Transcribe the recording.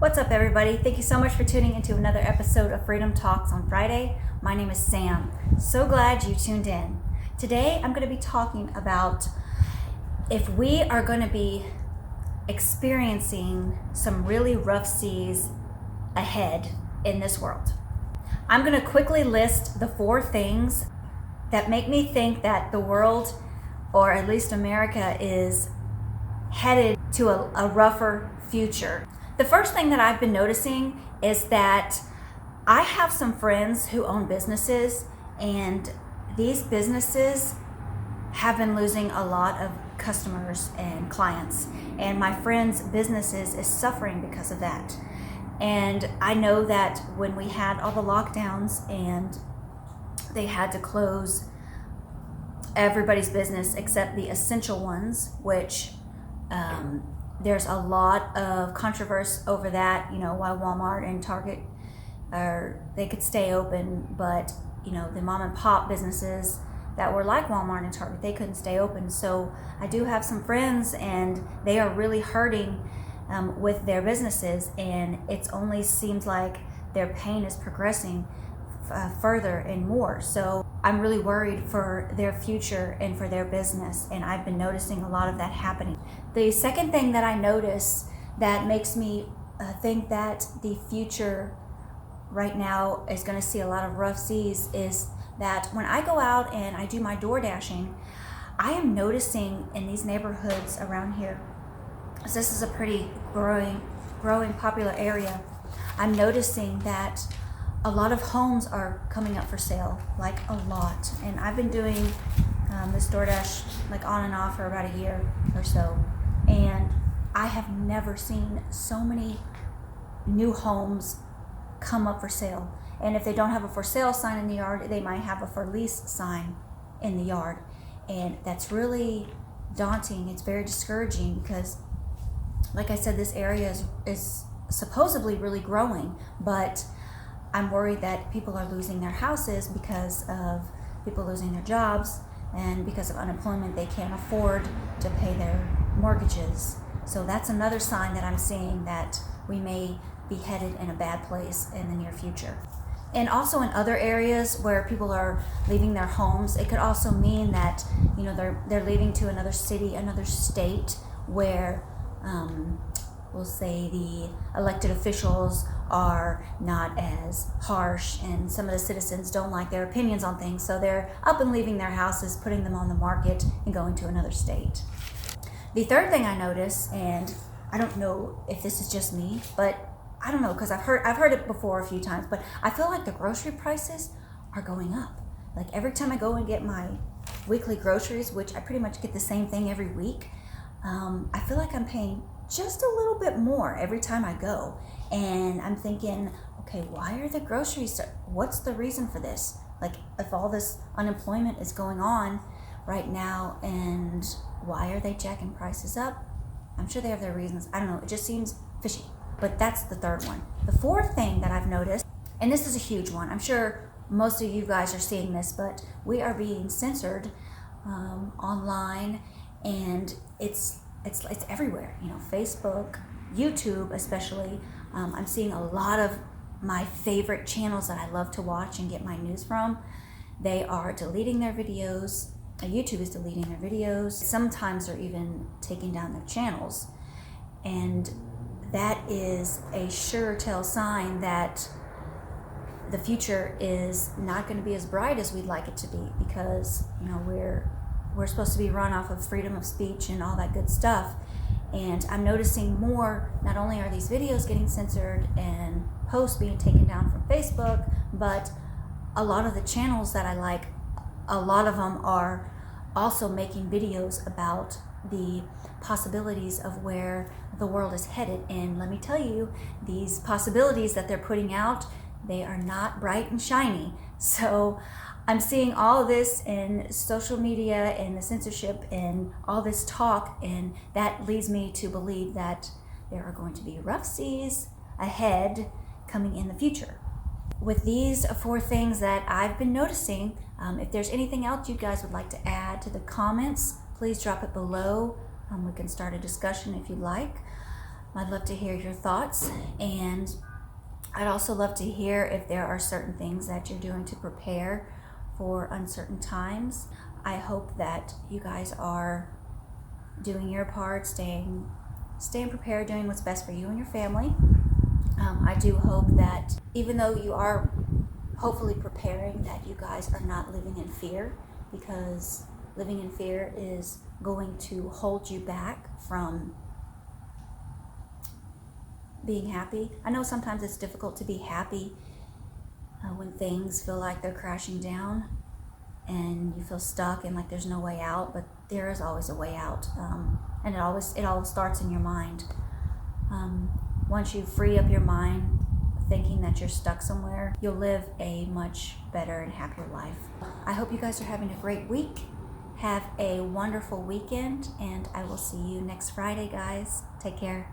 What's up, everybody? Thank you so much for tuning into another episode of Freedom Talks on Friday. My name is Sam. So glad you tuned in. Today, I'm going to be talking about if we are going to be experiencing some really rough seas ahead in this world. I'm going to quickly list the 4 things that make me think that the world, or at least America, is headed to a rougher future. The first thing that I've been noticing is that I have some friends who own businesses, and these businesses have been losing a lot of customers and clients, and my friends' businesses is suffering because of that. And I know that when we had all the lockdowns and they had to close everybody's business except the essential ones, which there's a lot of controversy over that, why Walmart and Target they could stay open, but the mom and pop businesses that were like Walmart and Target, they couldn't stay open. So I do have some friends, and they are really hurting with their businesses, and it only seems like their pain is progressing further and more. So I'm really worried for their future and for their business, and I've been noticing a lot of that happening. The second thing that I notice that makes me think that the future right now is going to see a lot of rough seas is that when I go out and I do my door dashing, I am noticing in these neighborhoods around here, because this is a pretty growing popular area, I'm noticing that a lot of homes are coming up for sale, like a lot. And I've been doing this DoorDash like on and off for about a year or so, and I have never seen so many new homes come up for sale. And if they don't have a for sale sign in the yard, they might have a for lease sign in the yard, and that's really daunting. It's very discouraging because, like I said, this area is supposedly really growing, but I'm worried that people are losing their houses because of people losing their jobs, and because of unemployment, they can't afford to pay their mortgages. So that's another sign that I'm seeing that we may be headed in a bad place in the near future. And also in other areas where people are leaving their homes, it could also mean that they're leaving to another city, another state, where we'll say the elected officials are not as harsh, and some of the citizens don't like their opinions on things, so they're up and leaving their houses, putting them on the market, and going to another state. The third thing I notice, and I don't know if this is just me, but I don't know, because I've heard it before a few times, but I feel like the grocery prices are going up. Like every time I go and get my weekly groceries, which I pretty much get the same thing every week, I feel like I'm paying just a little bit more every time I go. And I'm thinking, okay, why are the groceries, what's the reason for this? Like, if all this unemployment is going on right now, and why are they jacking prices up? I'm sure they have their reasons. I don't know, it just seems fishy. But that's the third one. The fourth thing that I've noticed, and this is a huge one, I'm sure most of you guys are seeing this, but we are being censored online, and it's everywhere. Facebook, YouTube especially. I'm seeing a lot of my favorite channels that I love to watch and get my news from. They are deleting their videos. YouTube is deleting their videos. Sometimes they're even taking down their channels. And that is a sure tell sign that the future is not going to be as bright as we'd like it to be, because we're supposed to be run off of freedom of speech and all that good stuff. And I'm noticing more, not only are these videos getting censored and posts being taken down from Facebook, but a lot of the channels that I like, a lot of them are also making videos about the possibilities of where the world is headed. And let me tell you, these possibilities that they're putting out, they are not bright and shiny. So I'm seeing all of this in social media and the censorship and all this talk, and that leads me to believe that there are going to be rough seas ahead coming in the future. With these 4 things that I've been noticing, if there's anything else you guys would like to add to the comments, please drop it below. We can start a discussion if you'd like. I'd love to hear your thoughts, and I'd also love to hear if there are certain things that you're doing to prepare for uncertain times. I hope that you guys are doing your part, staying prepared, doing what's best for you and your family. I do hope that even though you are hopefully preparing, that you guys are not living in fear, because living in fear is going to hold you back from being happy. I know sometimes it's difficult to be happy when things feel like they're crashing down and you feel stuck and like there's no way out, but there is always a way out. And it all starts in your mind. Once you free up your mind thinking that you're stuck somewhere, you'll live a much better and happier life. I hope you guys are having a great week. Have a wonderful weekend, and I will see you next Friday, guys. Take care.